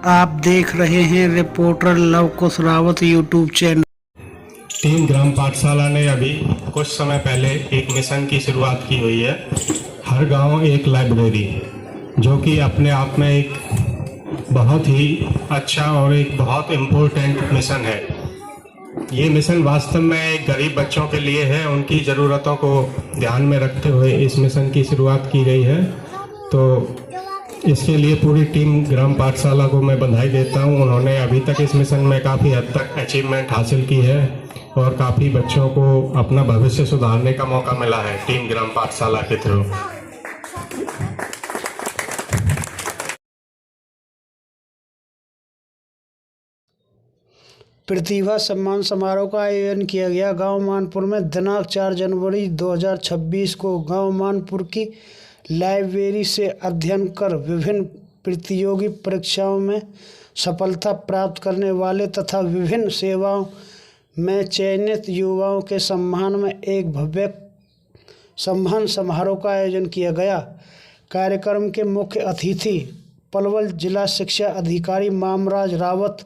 आप देख रहे हैं रिपोर्टर लव कुश रावत यूट्यूब चैनल। टीम ग्राम पाठशाला ने अभी कुछ समय पहले एक मिशन की शुरुआत की हुई है। हर गांव एक लाइब्रेरी, जो कि अपने आप में एक बहुत ही अच्छा और एक बहुत इम्पोर्टेंट मिशन है। ये मिशन वास्तव में एक गरीब बच्चों के लिए है। उनकी ज़रूरतों को ध्यान में रखते हुए इस मिशन की शुरुआत की गई है। तो इसके लिए पूरी टीम ग्राम पाठशाला को मैं बधाई देता हूं। उन्होंने अभी तक इस मिशन में काफ़ी हद तक अचीवमेंट हासिल की है और काफ़ी बच्चों को अपना भविष्य सुधारने का मौका मिला है टीम ग्राम पाठशाला के थ्रू। प्रतिभा सम्मान समारोह का आयोजन किया गया गांव मानपुर में दिनांक 4 जनवरी 2026 को। गांव मानपुर की लाइब्रेरी से अध्ययन कर विभिन्न प्रतियोगी परीक्षाओं में सफलता प्राप्त करने वाले तथा विभिन्न सेवाओं में चयनित युवाओं के सम्मान में एक भव्य सम्मान समारोह का आयोजन किया गया। कार्यक्रम के मुख्य अतिथि पलवल जिला शिक्षा अधिकारी मामराज रावत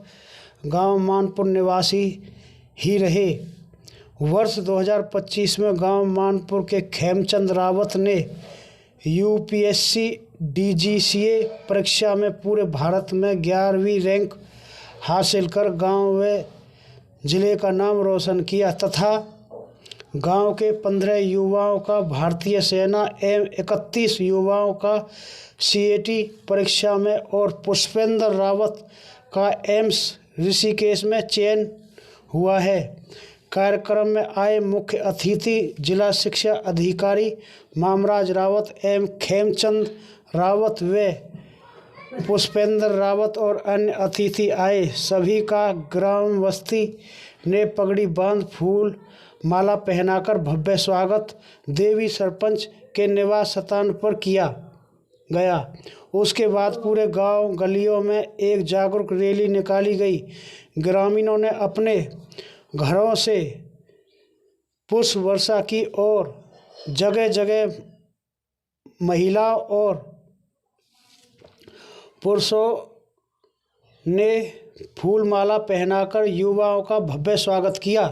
गांव मानपुर निवासी ही रहे। वर्ष 2025 में गांव मानपुर के खेमचंद रावत ने यूपीएससी डीजीसीए परीक्षा में पूरे भारत में 11वीं रैंक हासिल कर गांव व जिले का नाम रोशन किया तथा गांव के 15 युवाओं का भारतीय सेना एवं 31 युवाओं का सीएटी परीक्षा में और पुष्पेंद्र रावत का एम्स ऋषिकेश में चयन हुआ है। कार्यक्रम में आए मुख्य अतिथि जिला शिक्षा अधिकारी मामराज रावत एवं खेमचंद रावत व पुष्पेंद्र रावत और अन्य अतिथि आए। सभी का ग्राम बस्ती ने पगड़ी बांध फूल माला पहनाकर भव्य स्वागत देवी सरपंच के निवास स्थान पर किया गया। उसके बाद पूरे गांव गलियों में एक जागरूक रैली निकाली गई। ग्रामीणों ने अपने घरों से पुष्प वर्षा की और जगह जगह महिलाओं और पुरुषों ने फूल माला पहनाकर युवाओं का भव्य स्वागत किया।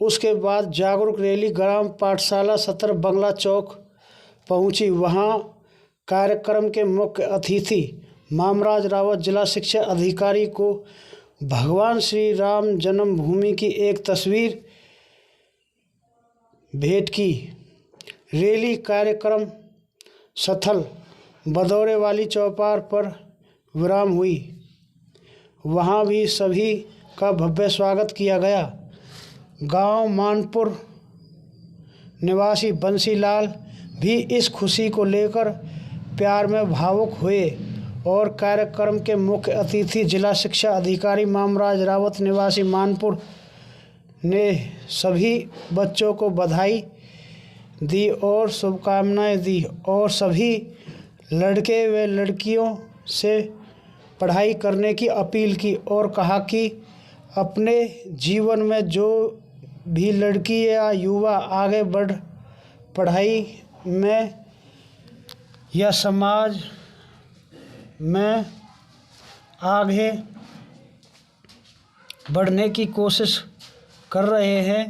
उसके बाद जागरूक रैली ग्राम पाठशाला सत्र बंगला चौक पहुंची। वहां कार्यक्रम के मुख्य अतिथि मामराज रावत जिला शिक्षा अधिकारी को भगवान श्री राम जन्मभूमि की एक तस्वीर भेंट की। रैली कार्यक्रम स्थल बदौरे वाली चौपाल पर विराम हुई। वहां भी सभी का भव्य स्वागत किया गया। गांव मानपुर निवासी बंसीलाल भी इस खुशी को लेकर प्यार में भावुक हुए और कार्यक्रम के मुख्य अतिथि जिला शिक्षा अधिकारी मामराज रावत निवासी मानपुर ने सभी बच्चों को बधाई दी और शुभकामनाएं दी और सभी लड़के व लड़कियों से पढ़ाई करने की अपील की और कहा कि अपने जीवन में जो भी लड़की या युवा आगे बढ़ पढ़ाई में या समाज में आगे बढ़ने की कोशिश कर रहे हैं,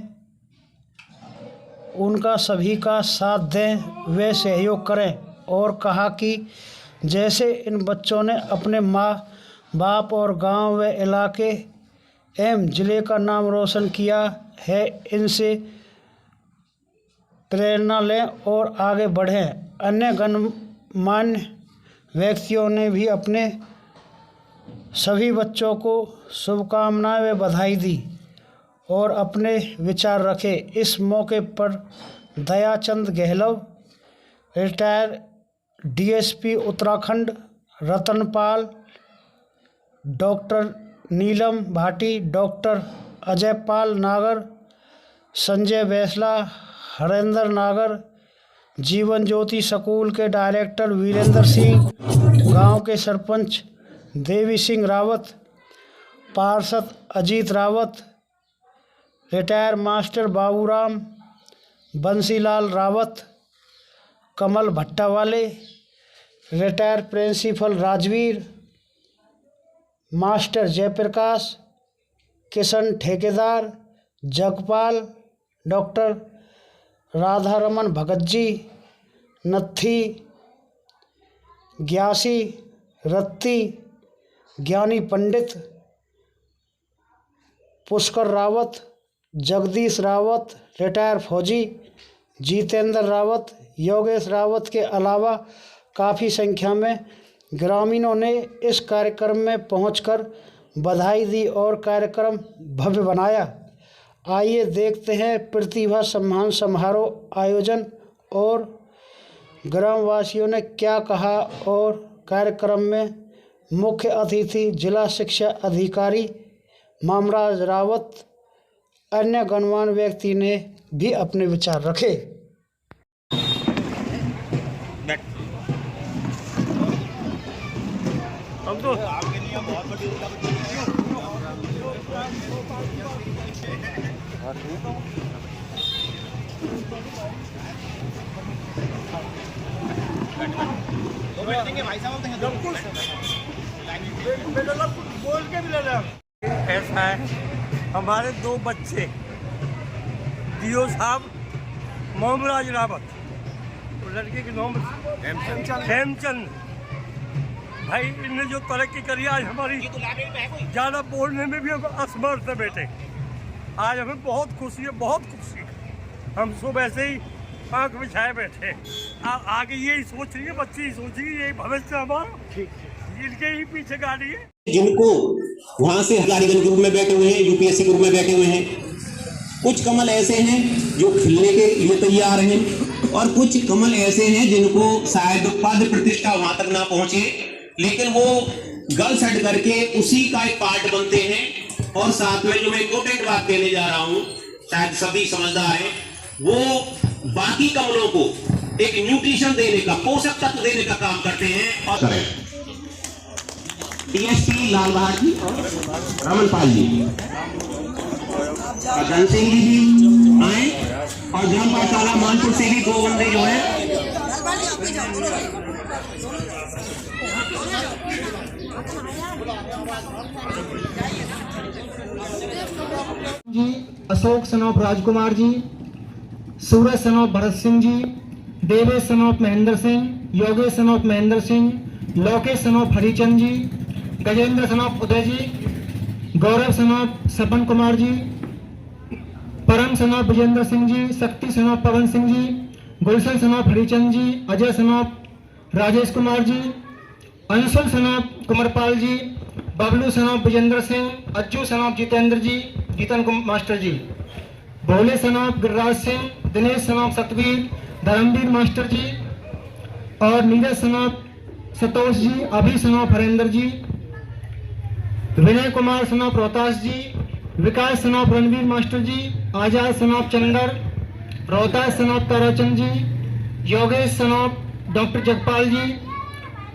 उनका सभी का साथ दें व सहयोग करें। और कहा कि जैसे इन बच्चों ने अपने माँ बाप और गांव व इलाके एवं जिले का नाम रोशन किया है, इनसे प्रेरणा लें और आगे बढ़ें। अन्य गणमान्य व्यक्तियों ने भी अपने सभी बच्चों को शुभकामनाएं व बधाई दी और अपने विचार रखे। इस मौके पर Dayachand Gahlot, retire DSP Uttarakhand Ratanpal, doctor Neelam Bhati, doctor Ajaypal Nagar, Sanjay Baisla, Harendra Nagar, Jeevan Jyoti school के डायरेक्टर वीरेंद्र सिंह, गांव के सरपंच देवी सिंह रावत, पार्षद Ajit Rawat, retire master Baburam, Bansilal Rawat, Kamal Bhattawale, retire principal Rajveer, master Jaiprakash, Kishan ठेकेदार, जगपाल, डॉक्टर राधारमन भगत जी, नत्थी, ग्यासी, रत्ती, ज्ञानी पंडित, पुष्कर रावत, जगदीश रावत रिटायर फौजी, जितेंद्र रावत, योगेश रावत के अलावा काफ़ी संख्या में ग्रामीणों ने इस कार्यक्रम में पहुंचकर बधाई दी और कार्यक्रम भव्य बनाया। आइए देखते हैं प्रतिभा सम्मान समारोह आयोजन और ग्रामवासियों ने क्या कहा और कार्यक्रम में मुख्य अतिथि जिला शिक्षा अधिकारी मामराज रावत, अन्य गणमान्य व्यक्ति ने भी अपने विचार रखे। ऐसा है, हमारे दो बच्चे दियो साहब मोमराज रावत, लड़के के नाम हेमचंद भाई, इनने जो तरक्की करी आज हमारी ज़्यादा बोलने में भी हम असमर्थ है बेटे। आज हमें बहुत खुशी है, बहुत खुशी है। हम सब ऐसे ही आँख बिछाए बैठे, आगे यही सोच रही है, बच्ची सोच रही है, यही भविष्य हमारा, इनके ही पीछे गाड़ी है। जिनको वहां से हजारीगंज ग्रुप में बैठे हुए हैं, यूपीएससी ग्रुप में बैठे हुए हैं, कुछ कमल ऐसे हैं जो खिलने के लिए तैयार हैं और कुछ कमल ऐसे हैं जिनको शायद पद प्रतिष्ठा वहां तक ना पहुंचे, लेकिन वो गल सेट करके उसी का एक पार्ट बनते हैं। और साथ में जो मैं इंपॉर्टेंट बात कहने जा रहा हूं, शायद सभी समझदार हैं, वो बाकी कमलों को एक न्यूट्रिशन देने का, पोषक तत्व देने का काम करते हैं। और डीएसपी लाल बहादुर जी और रमनपाल जी, धन सिंह जी भी आए और ग्राम पाठशाला मानपुर से भी दो बंदे जो है। जी Ashok son of Rajkumar ji, Suraj son of Bharat Singh ji, Devesh son of Mahendra Singh, Yogesh son of Mahendra Singh, Lokesh son of Harichand ji, Gajendra son of Uday ji, Gaurav son of Sapan Kumar ji, Param son of Vijendra Singh ji, Shakti son of Pawan Singh ji, Gulshan son of Harichand ji, Ajay son of Rajesh Kumar ji, Anshul son of Kumarpal ji, Bablu son of Vijendra Singh, Ajju son of Jitendra ji, Jeetan master ji, Bhole son of Giriraj Singh, Dinesh son of Satveer, Dharamveer master ji और Neeraj son of Santosh ji, Abhi son of Harendra ji, Vinay Kumar son of Rohtas ji, Vikas son of Ranveer master ji, Azad son of Chandar, Rohtas son of Tarachand ji, Yogesh son of doctor Jagpal ji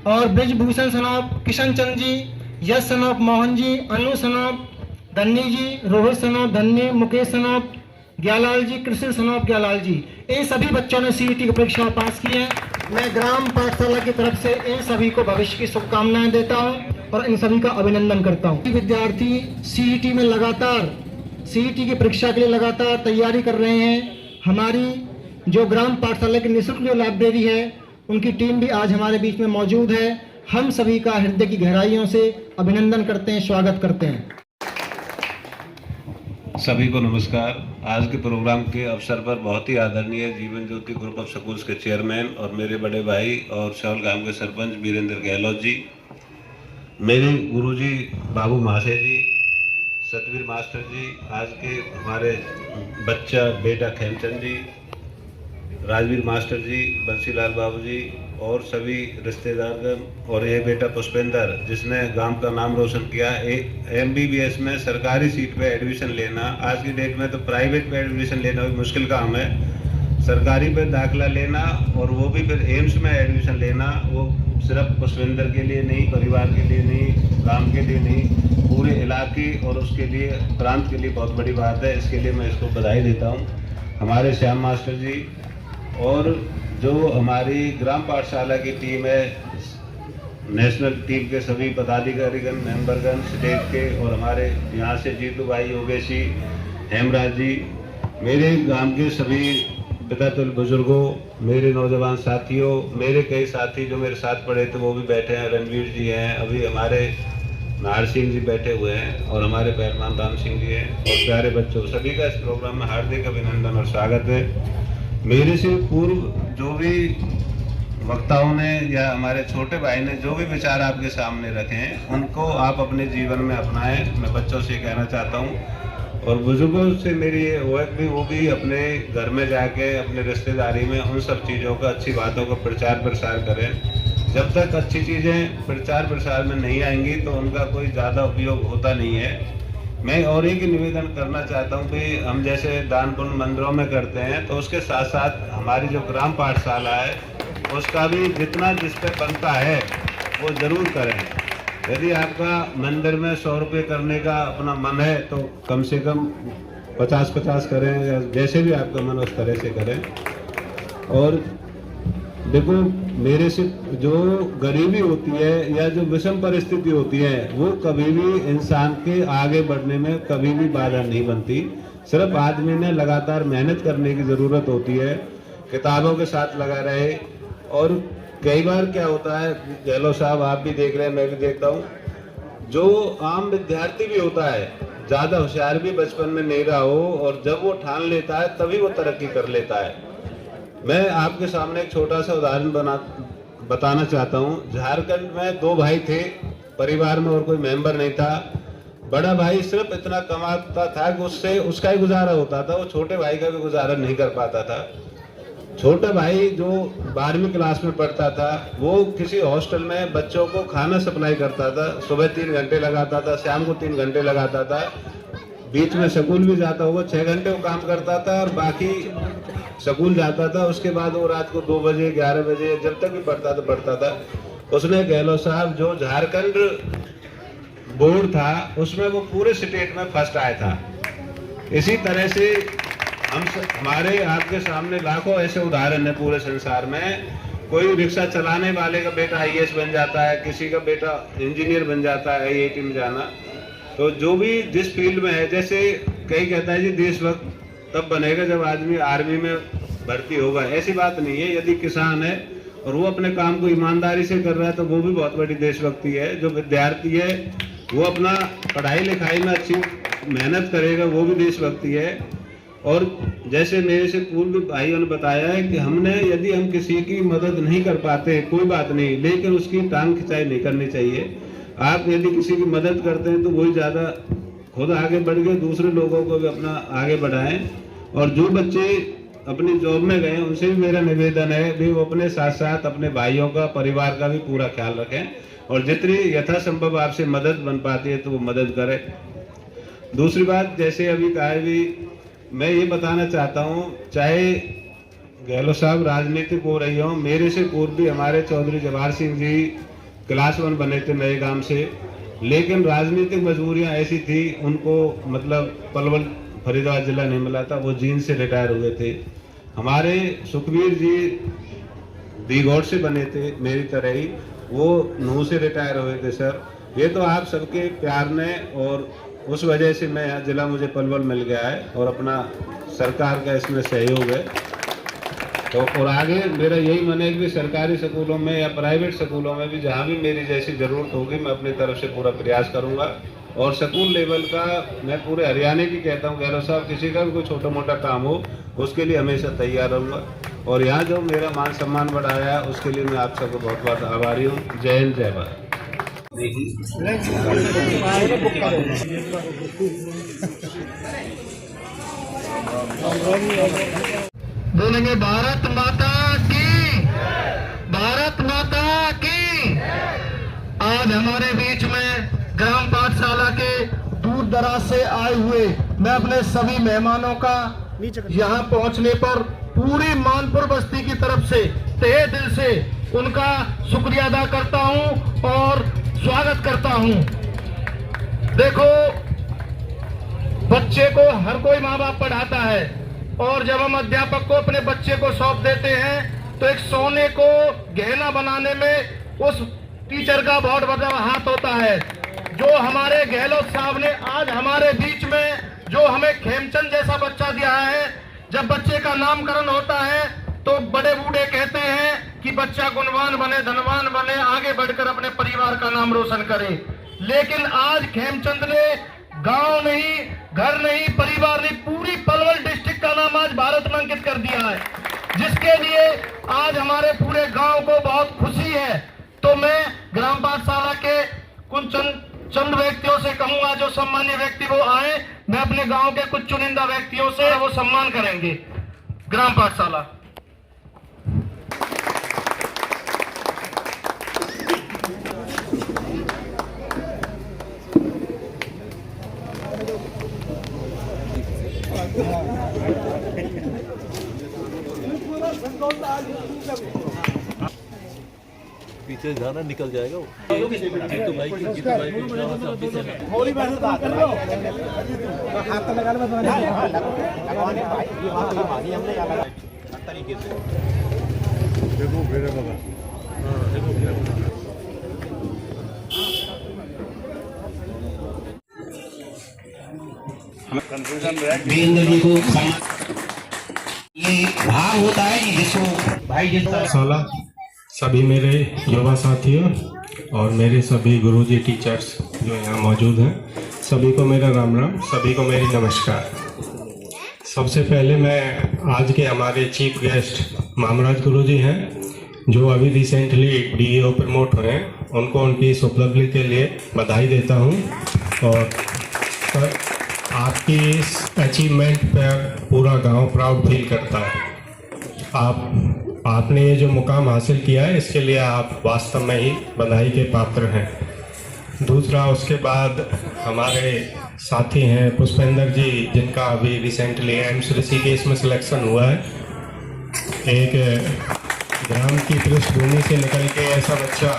और Brijbhushan son of Kishan Chand ji, Yash son of Mohan ji, Anu son of Dhanni ji, Rohit son of Dhanni, Mukesh son of Gyalal ji, Krishna son of Gyalal ji. इन सभी बच्चों ने CET की परीक्षा पास की है। मैं ग्राम पाठशाला की तरफ से इन सभी को भविष्य की शुभकामनाएं देता हूं और इन सभी का अभिनंदन करता हूं। विद्यार्थी सीईटी में लगातार सीईटी की परीक्षा के लिए लगातार तैयारी कर रहे हैं। हमारी जो ग्राम पाठशाला की निःशुल्क जो लाइब्रेरी है, उनकी टीम भी आज हमारे बीच में मौजूद है। हम सभी का हृदय की गहराइयों से अभिनंदन करते हैं, स्वागत करते हैं। सभी को नमस्कार। आज के प्रोग्राम के अवसर पर बहुत ही आदरणीय Jeevan Jyoti group of schools के चेयरमैन और मेरे बड़े भाई और शौल गांव के सरपंच वीरेंद्र गहलोत जी, मेरे गुरुजी बाबू मासे जी, सतवीर मास्टर जी, आज के हमारे बच्चा बेटा खेमचंद जी, राजवीर मास्टर जी, बंसीलाल बाबू जी और सभी रिश्तेदारगण और ये बेटा पुष्पेंद्र जिसने गांव का नाम रोशन किया। MBBS में सरकारी सीट पे एडमिशन लेना आज की डेट में तो प्राइवेट पे एडमिशन लेना भी मुश्किल काम है। सरकारी पे दाखिला लेना और वो भी फिर एम्स में एडमिशन लेना, वो सिर्फ पुष्पेंद्र के लिए नहीं, परिवार के लिए नहीं, गाँव के लिए नहीं, पूरे इलाके और उसके लिए प्रांत के लिए बहुत बड़ी बात है। इसके लिए मैं इसको बधाई देता हूँ। हमारे श्याम मास्टर जी और जो हमारी ग्राम पाठशाला की टीम है, नेशनल टीम के सभी पदाधिकारीगण, मेंबरगण, स्टेट के और हमारे यहाँ से जीतू भाई, योगेश जी, हेमराज जी, मेरे गांव के सभी पितातुल बुजुर्गों, मेरे नौजवान साथियों, मेरे कई साथी जो मेरे साथ पढ़े थे वो भी बैठे हैं, रणवीर जी हैं, अभी हमारे नाहर सिंह जी बैठे हुए हैं और हमारे पहलवान राम सिंह जी हैं और प्यारे बच्चों, सभी का इस प्रोग्राम में हार्दिक अभिनंदन और स्वागत है। मेरे से पूर्व जो भी वक्ताओं ने या हमारे छोटे भाई ने जो भी विचार आपके सामने रखे हैं उनको आप अपने जीवन में अपनाएं, मैं बच्चों से कहना चाहता हूं। और बुजुर्गों से मेरी ये वो भी अपने घर में जाके अपने रिश्तेदारी में उन सब चीज़ों का, अच्छी बातों का प्रचार प्रसार करें। जब तक अच्छी चीज़ें प्रचार प्रसार में नहीं आएंगी तो उनका कोई ज़्यादा उपयोग होता नहीं है। मैं और एक निवेदन करना चाहता हूं कि हम जैसे दान पुण्य मंदिरों में करते हैं तो उसके साथ साथ हमारी जो ग्राम पाठशाला है उसका भी जितना जिस पे बनता है वो ज़रूर करें। यदि आपका मंदिर में 100 रुपये करने का अपना मन है तो कम से कम 50-50 करें या जैसे भी आपका मन उस तरह से करें। और देखो, मेरे से जो गरीबी होती है या जो विषम परिस्थिति होती है वो कभी भी इंसान के आगे बढ़ने में कभी भी बाधा नहीं बनती। सिर्फ आदमी ने लगातार मेहनत करने की ज़रूरत होती है, किताबों के साथ लगा रहे। और कई बार क्या होता है, गहलोत साहब आप भी देख रहे हैं, मैं भी देखता हूँ, जो आम विद्यार्थी भी होता है, ज़्यादा होशियार भी बचपन में नहीं रहा हो और जब वो ठान लेता है तभी वो तरक्की कर लेता है। मैं आपके सामने एक छोटा सा उदाहरण बताना चाहता हूँ। झारखंड में 2 भाई थे, परिवार में और कोई मेंबर नहीं था। बड़ा भाई सिर्फ इतना कमाता था कि उससे उसका ही गुजारा होता था, वो छोटे भाई का भी गुजारा नहीं कर पाता था। छोटा भाई जो 12वीं क्लास में पढ़ता था वो किसी हॉस्टल में बच्चों को खाना सप्लाई करता था। सुबह 3 घंटे लगाता था, शाम को 3 घंटे लगाता था, बीच में स्कूल भी जाता होगा, 6 घंटे वो काम करता था और बाकी स्कूल जाता था। उसके बाद वो रात को 2 बजे 11 बजे जब तक भी पढ़ता था। उसने गहलोत साहब जो झारखंड बोर्ड था उसमें वो पूरे स्टेट में फर्स्ट आया था। इसी तरह से हमारे आपके सामने लाखों ऐसे उदाहरण है पूरे संसार में। कोई रिक्शा चलाने वाले का बेटा IAS बन जाता है, किसी का बेटा इंजीनियर बन जाता है, IIT में जाना। तो जो भी जिस फील्ड में है, जैसे कई कहता है जी देशभक्त तब बनेगा जब आदमी आर्मी में भर्ती होगा, ऐसी बात नहीं है। यदि किसान है और वो अपने काम को ईमानदारी से कर रहा है तो वो भी बहुत बड़ी देशभक्ति है। जो विद्यार्थी है वो अपना पढ़ाई लिखाई में अच्छी मेहनत करेगा, वो भी देशभक्ति है। और जैसे मेरे से पूर्व भाइयों ने बताया है कि यदि हम किसी की मदद नहीं कर पाते कोई बात नहीं, लेकिन उसकी टांग खिंचाई नहीं करनी चाहिए। आप यदि किसी की मदद करते हैं तो वही ज़्यादा खुद आगे बढ़ के दूसरे लोगों को भी अपना आगे बढ़ाएं। और जो बच्चे अपनी जॉब में गए उनसे भी मेरा निवेदन है भी वो अपने साथ साथ अपने भाइयों का, परिवार का भी पूरा ख्याल रखें और जितनी यथासंभव आपसे मदद बन पाती है तो वो मदद करें। दूसरी बात, जैसे अभी कहा भी, मैं ये बताना चाहता हूँ, चाहे गहलोत साहब राजनीतिक हो रही हो, मेरे से पूर्व भी हमारे चौधरी जवाहर सिंह जी क्लास 1 बने थे नए गांव से, लेकिन राजनीतिक मजबूरियां ऐसी थी, उनको मतलब पलवल फरीदाबाद जिला नहीं मिला था, वो जींद से रिटायर हुए थे। हमारे सुखबीर जी दीगौर से बने थे मेरी तरह ही, वो नूह से रिटायर हुए थे। सर ये तो आप सबके प्यार ने और उस वजह से मैं यहाँ जिला मुझे पलवल मिल गया है और अपना सरकार का इसमें सहयोग है। तो और आगे मेरा यही मन है कि सरकारी स्कूलों में या प्राइवेट स्कूलों में भी जहाँ भी मेरी जैसी ज़रूरत होगी मैं अपनी तरफ से पूरा प्रयास करूँगा। और स्कूल लेवल का मैं पूरे हरियाणा की कहता हूँ, गहलोत साहब किसी का भी कोई छोटा मोटा काम हो उसके लिए हमेशा तैयार रहूँगा। और यहाँ जो मेरा मान सम्मान बढ़ाया है उसके लिए मैं आप सबको बहुत बहुत आभारी हूँ। जय हिंद, जय भारत। बोलेंगे भारत माता की, भारत माता की। आज हमारे बीच में ग्राम पाठशाला के दूर दराज से आए हुए मैं अपने सभी मेहमानों का यहाँ पहुँचने पर पूरी मानपुर बस्ती की तरफ से तहे दिल से उनका शुक्रिया अदा करता हूँ और स्वागत करता हूँ। देखो, बच्चे को हर कोई माँ बाप पढ़ाता है और जब हम अध्यापक को अपने बच्चे को सौंप देते हैं तो एक सोने को गहना बनाने में उस टीचर का बहुत बड़ा हाथ होता है। जो हमारे गहलोत साहब ने आज हमारे बीच में जो हमें खेमचंद जैसा बच्चा दिया है, जब बच्चे का नामकरण होता है तो बड़े बूढ़े कहते हैं कि बच्चा गुणवान बने, धनवान बने, आगे बढ़कर अपने परिवार का नाम रोशन करे। लेकिन आज खेमचंद ने गांव नहीं, घर नहीं, परिवार नहीं, पूरी पलवल डिस्ट्रिक्ट का नाम आज भारत में अंकित कर दिया है, जिसके लिए आज हमारे पूरे गांव को बहुत खुशी है। तो मैं ग्राम पाठशाला के कुछ चंद व्यक्तियों से कहूंगा, जो सम्मान्य व्यक्ति वो आए, मैं अपने गांव के कुछ चुनिंदा व्यक्तियों से वो सम्मान करेंगे। ग्राम पाठशाला पीछे जाना निकल जाएगा वो। तो भाई वीरेंद्र जी को ये भाव होता है कि जिसको भाई जिसका साला सभी मेरे युवा साथियों और मेरे सभी गुरुजी टीचर्स जो यहाँ मौजूद हैं, सभी को मेरा राम राम, सभी को मेरी नमस्कार। सबसे पहले मैं आज के हमारे चीफ गेस्ट मामराज गुरुजी हैं, जो अभी रिसेंटली डीईओ प्रमोट हुए हैं, उनको उनकी इस उपलब्धि के लिए बधाई देता हूँ। और सर, आपकी इस अचीवमेंट पर पूरा गांव प्राउड फील करता है। आपने ये जो मुकाम हासिल किया है, इसके लिए आप वास्तव में ही बधाई के पात्र हैं। दूसरा, उसके बाद हमारे साथी हैं पुष्पेंद्र जी, जिनका अभी रिसेंटली एम्स ऋषिकेश में सिलेक्शन हुआ है। एक ग्राम की पृष्ठभूमि से निकल के ऐसा बच्चा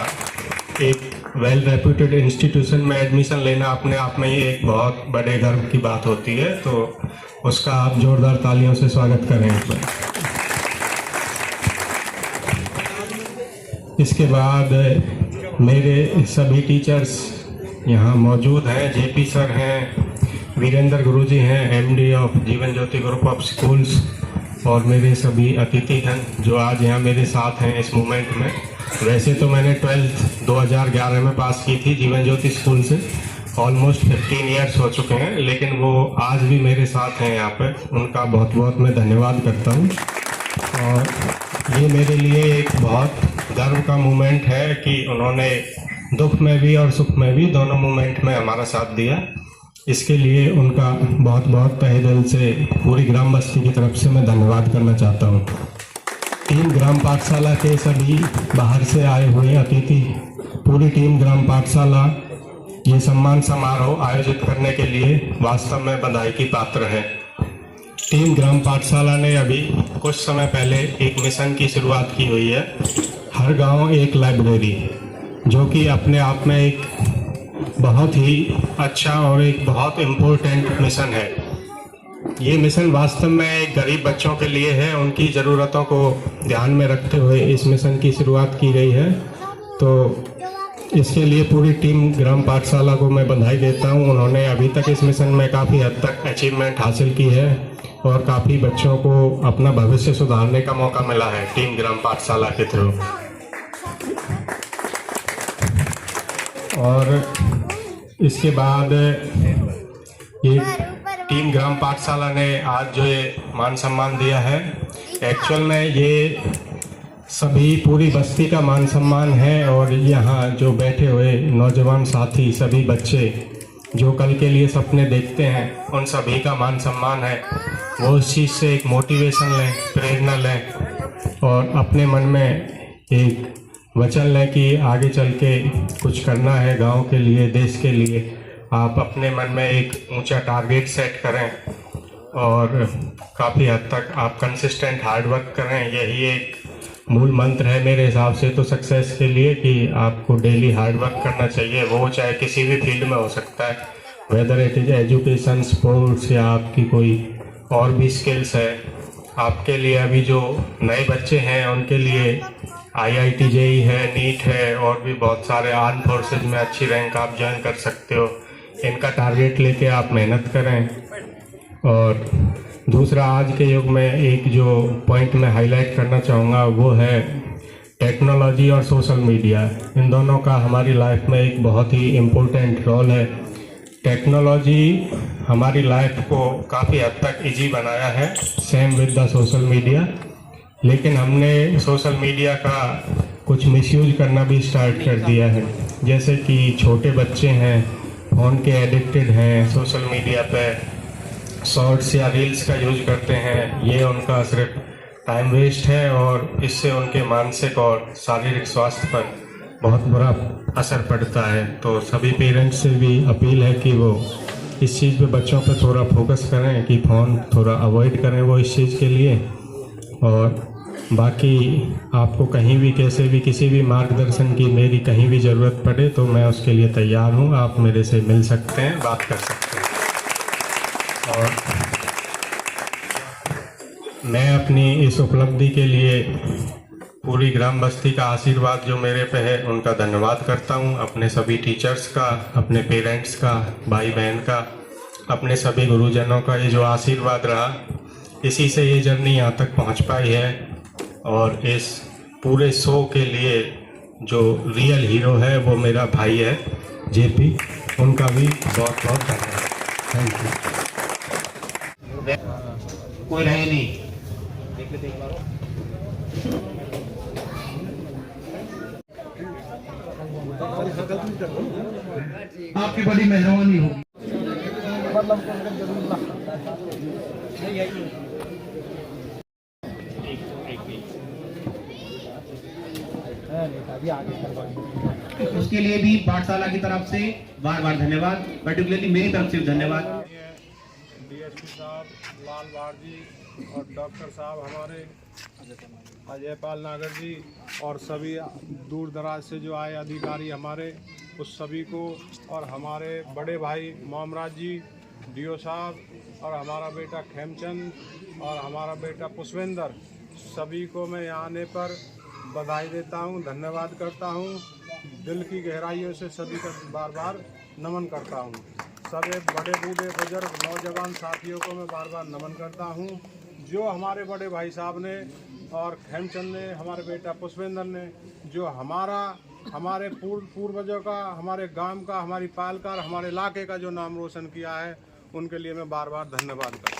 एक वेल रेप्यूटेड इंस्टीट्यूशन में एडमिशन लेना अपने आप में ही एक बहुत बड़े गर्व की बात होती है, तो उसका आप जोरदार तालियों से स्वागत करें। इसके बाद मेरे सभी टीचर्स यहाँ मौजूद हैं। जेपी सर हैं, वीरेंद्र गुरुजी हैं, MD of Jeevan Jyoti group of schools, और मेरे सभी अतिथिगण जो आज यहाँ मेरे साथ हैं इस मूवमेंट में। वैसे तो मैंने 12th 2011 में पास की थी जीवन ज्योति स्कूल से, ऑलमोस्ट 15 ईयर्स हो चुके हैं, लेकिन वो आज भी मेरे साथ हैं यहाँ पर। उनका बहुत बहुत मैं धन्यवाद करता हूँ। और ये मेरे लिए एक बहुत गर्व का मोमेंट है कि उन्होंने दुख में भी और सुख में भी, दोनों मोमेंट में हमारा साथ दिया। इसके लिए उनका बहुत बहुत तहे दिल से पूरी ग्राम बस्ती की तरफ से मैं धन्यवाद करना चाहता हूँ। टीम ग्राम पाठशाला के सभी बाहर से आए हुए अतिथि, पूरी टीम ग्राम पाठशाला ये सम्मान समारोह आयोजित करने के लिए वास्तव में बधाई की पात्र है। टीम ग्राम पाठशाला ने अभी कुछ समय पहले एक मिशन की शुरुआत की हुई है, हर गांव एक लाइब्रेरी, जो कि अपने आप में एक बहुत ही अच्छा और एक बहुत इम्पोर्टेंट मिशन है। ये मिशन वास्तव में एक गरीब बच्चों के लिए है, उनकी ज़रूरतों को ध्यान में रखते हुए इस मिशन की शुरुआत की गई है। तो इसके लिए पूरी टीम ग्राम पाठशाला को मैं बधाई देता हूँ। उन्होंने अभी तक इस मिशन में काफ़ी हद तक अचीवमेंट हासिल की है और काफ़ी बच्चों को अपना भविष्य सुधारने का मौका मिला है टीम ग्राम पाठशाला के थ्रू। और इसके बाद ये टीम ग्राम पाठशाला ने आज जो ये मान सम्मान दिया है, एक्चुअल में ये सभी पूरी बस्ती का मान सम्मान है। और यहाँ जो बैठे हुए नौजवान साथी, सभी बच्चे जो कल के लिए सपने देखते हैं, उन सभी का मान सम्मान है। वो उस चीज़ से एक मोटिवेशन लें, प्रेरणा लें और अपने मन में एक वचन लें कि आगे चल के कुछ करना है गांव के लिए, देश के लिए। आप अपने मन में एक ऊंचा टारगेट सेट करें और काफ़ी हद तक आप कंसिस्टेंट हार्ड वर्क करें। यही एक मूल मंत्र है मेरे हिसाब से तो सक्सेस के लिए, कि आपको डेली हार्ड वर्क करना चाहिए। वो चाहे किसी भी फील्ड में हो सकता है, whether it is education, sports या आपकी कोई और भी स्किल्स है। आपके लिए अभी जो नए बच्चे हैं उनके लिए IIT JEE है, नीट है और भी बहुत सारे आर्म फोर्सेज में अच्छी रैंक आप ज्वाइन कर सकते हो। इनका टारगेट लेके आप मेहनत करें। और दूसरा, आज के युग में एक जो पॉइंट मैं हाईलाइट करना चाहूँगा वो है टेक्नोलॉजी और सोशल मीडिया। इन दोनों का हमारी लाइफ में एक बहुत ही इम्पोर्टेंट रोल है। टेक्नोलॉजी हमारी लाइफ को काफ़ी हद तक इजी बनाया है, same with the social media, लेकिन हमने सोशल मीडिया का कुछ मिसयूज करना भी स्टार्ट कर दिया है। जैसे कि छोटे बच्चे हैं, फ़ोन के एडिक्टेड हैं, सोशल मीडिया पे शॉर्ट्स या रील्स का यूज करते हैं। ये उनका सिर्फ टाइम वेस्ट है और इससे उनके मानसिक और शारीरिक स्वास्थ्य पर बहुत बुरा असर पड़ता है। तो सभी पेरेंट्स से भी अपील है कि वो इस चीज़ पे बच्चों पे थोड़ा फोकस करें कि फ़ोन थोड़ा अवॉइड करें वो इस चीज़ के लिए। और बाकी आपको कहीं भी कैसे भी किसी भी मार्गदर्शन की मेरी कहीं भी ज़रूरत पड़े तो मैं उसके लिए तैयार हूँ। आप मेरे से मिल सकते हैं, बात कर सकते हैं। और मैं अपनी इस उपलब्धि के लिए पूरी ग्राम बस्ती का आशीर्वाद जो मेरे पे है उनका धन्यवाद करता हूँ। अपने सभी टीचर्स का, अपने पेरेंट्स का, भाई बहन का, अपने सभी गुरुजनों का ये जो आशीर्वाद रहा, इसी से ये जर्नी यहाँ तक पहुँच पाई है। और इस पूरे शो के लिए जो रियल हीरो है वो मेरा भाई है JP, उनका भी बहुत बहुत धन्यवाद। Thank you. कोई रहे नहीं। आपकी बड़ी मेहरबानी होगी। उसके लिए भी पाठशाला की तरफ से बार बार धन्यवाद, पर्टिकुलरली मेरी तरफ से धन्यवाद। DSP साहब लाल बार जी और डॉक्टर साहब हमारे अजय पाल नागर जी और सभी दूर दराज से जो आए अधिकारी हमारे, उस सभी को, और हमारे बड़े भाई मोमराज जी, DO साहब और हमारा बेटा खेमचंद और हमारा बेटा पुष्पेंद्र, सभी को मैं यहाँ आने पर बधाई देता हूँ, धन्यवाद करता हूँ। दिल की गहराइयों से सभी का बार बार नमन करता हूँ। सभी बड़े बूढ़े बुजुर्ग नौजवान साथियों को मैं बार बार नमन करता हूँ। जो हमारे बड़े भाई साहब ने और खेमचंद ने, हमारे बेटा पुष्पेंद्र ने, जो हमारे पूर्वजों का, हमारे गांव का, हमारी पाल का, हमारे इलाके का जो नाम रोशन किया है, उनके लिए मैं बार बार धन्यवाद करता हूँ।